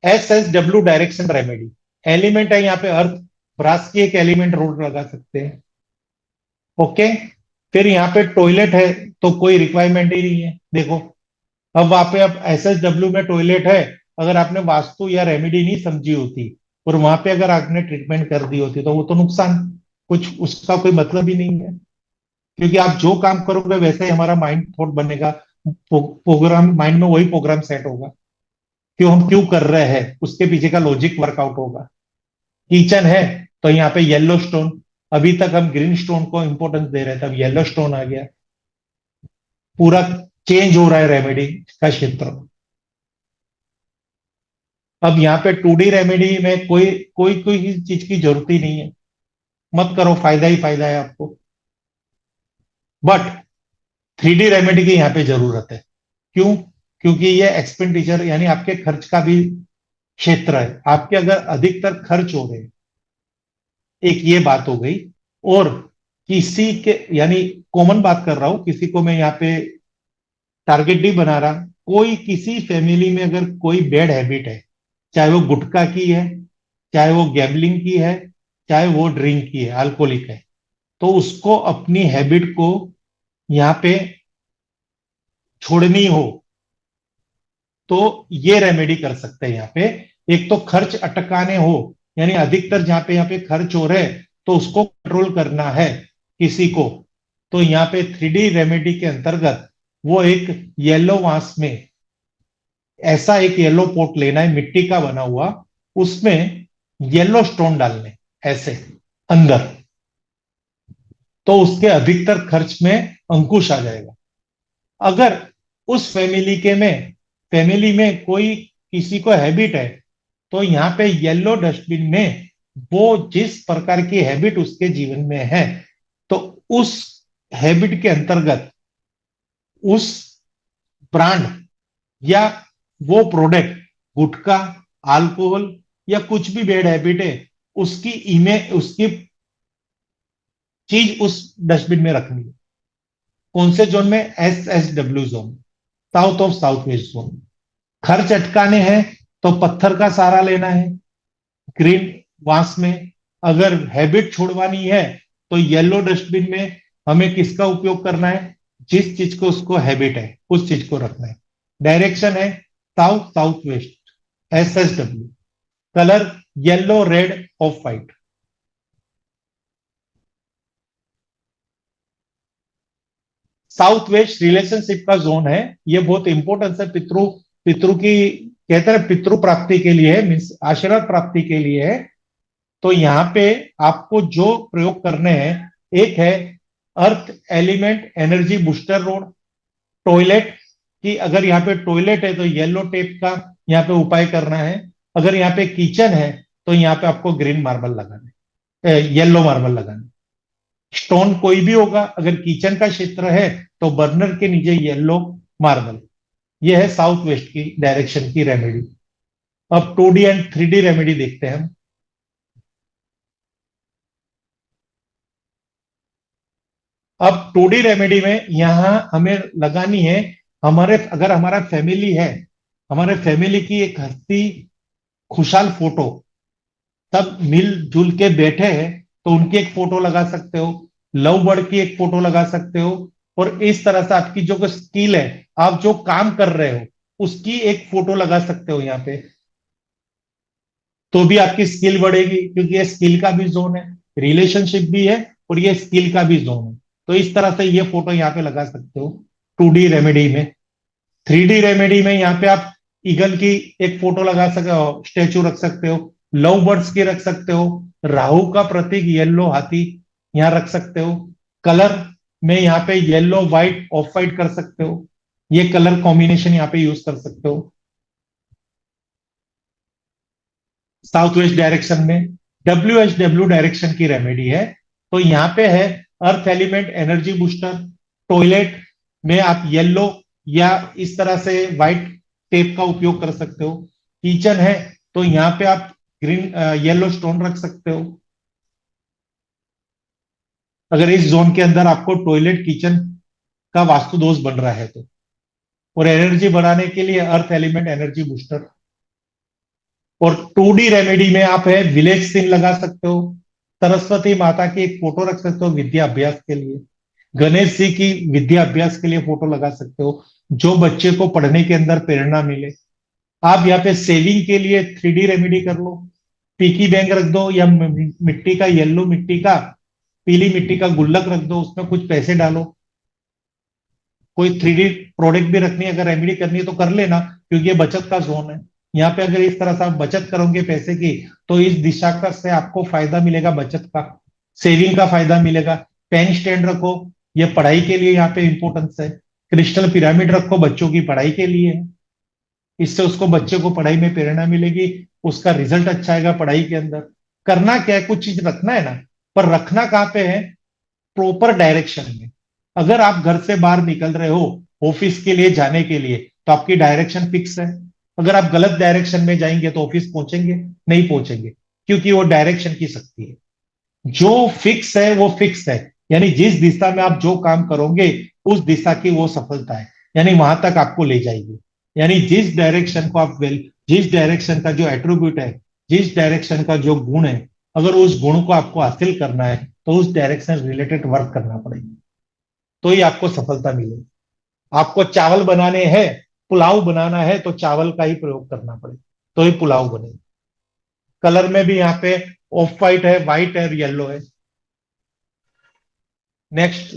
SSW direction remedy, element है यहाँ पे अर्थ, ब्रास की एक एलिमेंट रोड लगा सकते हैं। ओके। फिर यहाँ पे टॉयलेट है, तो कोई रिक्वायरमेंट ही नहीं है, देखो। अब वहां पे अब SSW में टॉयलेट है, अगर आपने वास्तु या रेमेडी नहीं समझी होती और वहां पे अगर आपने ट्रीटमेंट कर दी होती तो वो तो नुकसान, कुछ उसका कोई मतलब ही नहीं है। क्योंकि आप जो काम करोगे वैसे ही हमारा माइंड थॉट बनेगा, प्रोग्राम माइंड में वही प्रोग्राम सेट होगा। क्यों हम क्यों कर रहे हैं उसके पीछे का लॉजिक वर्कआउट होगा। किचन है, तो यहाँ पे येलो स्टोन, अभी तक हम ग्रीन स्टोन को इंपॉर्टेंस दे रहे थे, अब येलो स्टोन आ गया, पूरा चेंज हो रहा है रेमेडी का क्षेत्र। अब यहाँ पे 2D रेमेडी में कोई कोई कोई चीज की जरूरत ही नहीं है, मत करो, फायदा ही फायदा है आपको। बट 3D रेमेडी की यहाँ पे जरूरत है। क्यों? क्योंकि ये एक्सपेंडिचर यानी आपके खर्च का भी क्षेत्र है, आपके अगर अधिकतर खर्च हो रहे हैं, एक ये बात हो गई। और किसी के यानी कॉमन बात कर रहा हूं, किसी को मैं यहाँ पे टारगेट नहीं बना रहा, कोई किसी फैमिली में अगर कोई बैड हैबिट है, चाहे वो गुटखा की है, चाहे वो गैम्बलिंग की है, चाहे वो ड्रिंक की है, अल्कोहलिक है, तो उसको अपनी हैबिट को यहाँ पे छोड़नी हो तो ये रेमेडी कर सकते हैं यहाँ पे। एक तो खर्च अटकाने हो, यानी अधिकतर जहां पे यहाँ पे खर्च हो रहे हैं तो उसको कंट्रोल करना है किसी को, तो यहाँ पे 3D रेमेडी के अंतर्गत वो एक येलो वास में ऐसा एक येलो पॉट लेना है, मिट्टी का बना हुआ, उसमें येलो स्टोन डालने ऐसे अंदर, तो उसके अधिकतर खर्च में अंकुश आ जाएगा। अगर उस फैमिली में कोई किसी को हैबिट है, तो यहाँ पे येलो डस्टबिन में वो जिस प्रकार की हैबिट उसके जीवन में है, तो उस हैबिट के अंतर्गत उस ब्रांड या वो प्रोडक्ट, गुटखा, अल्कोहल या कुछ भी बैड हैबिट है, उसकी इमेज, उसकी चीज उस डस्टबिन में रखनी है। कौन से जोन में? SSW zone, south of south west zone. खर्च अटकाने हैं तो पत्थर का सहारा लेना है ग्रीन वास में। अगर हैबिट छुड़वानी है तो येलो डस्टबिन में हमें किसका उपयोग करना है? जिस चीज को उसको हैबिट है उस चीज को रखना है। डायरेक्शन है south south west, SSW। Colour yellow rid of white. South west relationship का जोन है, ये बहुत इंपॉर्टेंस है पितृ पितृ की, कहते हैं पितृ प्राप्ति के लिए है, मीन्स आशीर्वाद प्राप्ति के लिए है। तो यहाँ पे आपको जो प्रयोग करने हैं, एक है earth element energy booster road, toilet की, अगर यहाँ पे टॉयलेट है तो येलो टेप का यहाँ पे उपाय करना है। अगर यहाँ पे किचन है तो यहाँ पे आपको ग्रीन मार्बल लगाना है, येलो मार्बल लगाना है। स्टोन कोई भी होगा, अगर किचन का क्षेत्र है तो बर्नर के नीचे येलो मार्बल। ये है साउथ वेस्ट की डायरेक्शन की रेमेडी। अब 2D एंड 3D रेमेडी देखते हैं हम। अब 2D रेमेडी में यहां हमें लगानी है, हमारे अगर हमारा फैमिली है, हमारे फैमिली की एक हस्ती खुशहाल फोटो, सब मिलजुल के बैठे हैं, तो उनकी एक फोटो लगा सकते हो, लव बर्ड की एक फोटो लगा सकते हो, और इस तरह से आपकी जो स्किल है, आप जो काम कर रहे हो उसकी एक फोटो लगा सकते हो यहाँ पे, तो भी आपकी स्किल बढ़ेगी, क्योंकि ये स्किल का भी जोन है, रिलेशनशिप भी है और ये स्किल का भी जोन है। तो इस तरह से ये फोटो यहाँ पे लगा सकते हो 2D रेमेडी में। 3D रेमेडी में यहाँ पे आप ईगल की एक फोटो लगा सकते हो, स्टेचू रख सकते हो, लव बर्ड्स की रख सकते हो, राहु का प्रतीक येलो हाथी यहाँ रख सकते हो। कलर में यहाँ पे येलो व्हाइट ऑफ व्हाइट कर सकते हो, ये कलर कॉम्बिनेशन यहाँ पे यूज कर सकते हो। साउथ वेस्ट डायरेक्शन में WHW डायरेक्शन की रेमेडी है, तो यहाँ पे है earth element energy booster. Toilet में आप येलो या इस तरह से व्हाइट टेप का उपयोग कर सकते हो। किचन है तो यहाँ पे आप ग्रीन येलो स्टोन रख सकते हो, अगर इस जोन के अंदर आपको टॉयलेट किचन का वास्तु दोष बन रहा है तो। और एनर्जी बढ़ाने के लिए अर्थ एलिमेंट एनर्जी बूस्टर। और 2D रेमेडी में आप है विलेज सीन लगा सकते हो, सरस्वती माता की एक फोटो रख सकते हो विद्या अभ्यास के लिए, गणेश जी की विद्या अभ्यास के लिए फोटो लगा सकते हो, जो बच्चे को पढ़ने के अंदर प्रेरणा मिले। आप यहाँ पे सेविंग के लिए 3D रेमेडी कर लो, पिकी बैंक रख दो, या मिट्टी का, येलो मिट्टी का, पीली मिट्टी का गुल्लक रख दो, उसमें कुछ पैसे डालो। कोई 3D प्रोडक्ट भी रखनी है, अगर रेमेडी करनी है तो कर लेना, क्योंकि ये बचत का जोन है। यहाँ पे अगर इस तरह से आप बचत करोगे पैसे की, तो इस दिशा का से आपको फायदा मिलेगा, बचत का, सेविंग का फायदा मिलेगा। पेन स्टैंड रखो, ये पढ़ाई के लिए यहाँ पे इंपॉर्टेंस है। क्रिस्टल पिरामिड रखो, बच्चों की पढ़ाई के लिए है। इससे उसको, बच्चे को पढ़ाई में प्रेरणा मिलेगी, उसका रिजल्ट अच्छा आएगा पढ़ाई के अंदर। करना क्या है, कुछ चीज रखना है ना, पर रखना कहाँ पे है, प्रॉपर डायरेक्शन में। अगर आप घर से बाहर निकल रहे हो ऑफिस के लिए जाने के लिए, तो आपकी डायरेक्शन फिक्स है। अगर आप गलत डायरेक्शन में जाएंगे तो ऑफिस पहुंचेंगे नहीं पहुंचेंगे, क्योंकि वो डायरेक्शन की शक्ति है। जो फिक्स है वो फिक्स है, यानी जिस दिशा में आप जो काम करोगे, उस दिशा की वो सफलता है, यानी वहां तक आपको ले जाएगी। यानी जिस डायरेक्शन को आप वेल, जिस डायरेक्शन का जो एट्रीब्यूट है, जिस डायरेक्शन का जो गुण है, अगर उस गुण को आपको हासिल करना है, तो उस डायरेक्शन रिलेटेड वर्क करना पड़ेगा, तो ही आपको सफलता मिलेगी। आपको चावल बनाने हैं, पुलाव बनाना है, तो चावल का ही प्रयोग करना पड़ेगा, तो ही पुलाव बनेगा। कलर में भी यहाँ पे ऑफ वाइट है, व्हाइट है, येलो है। नेक्स्ट।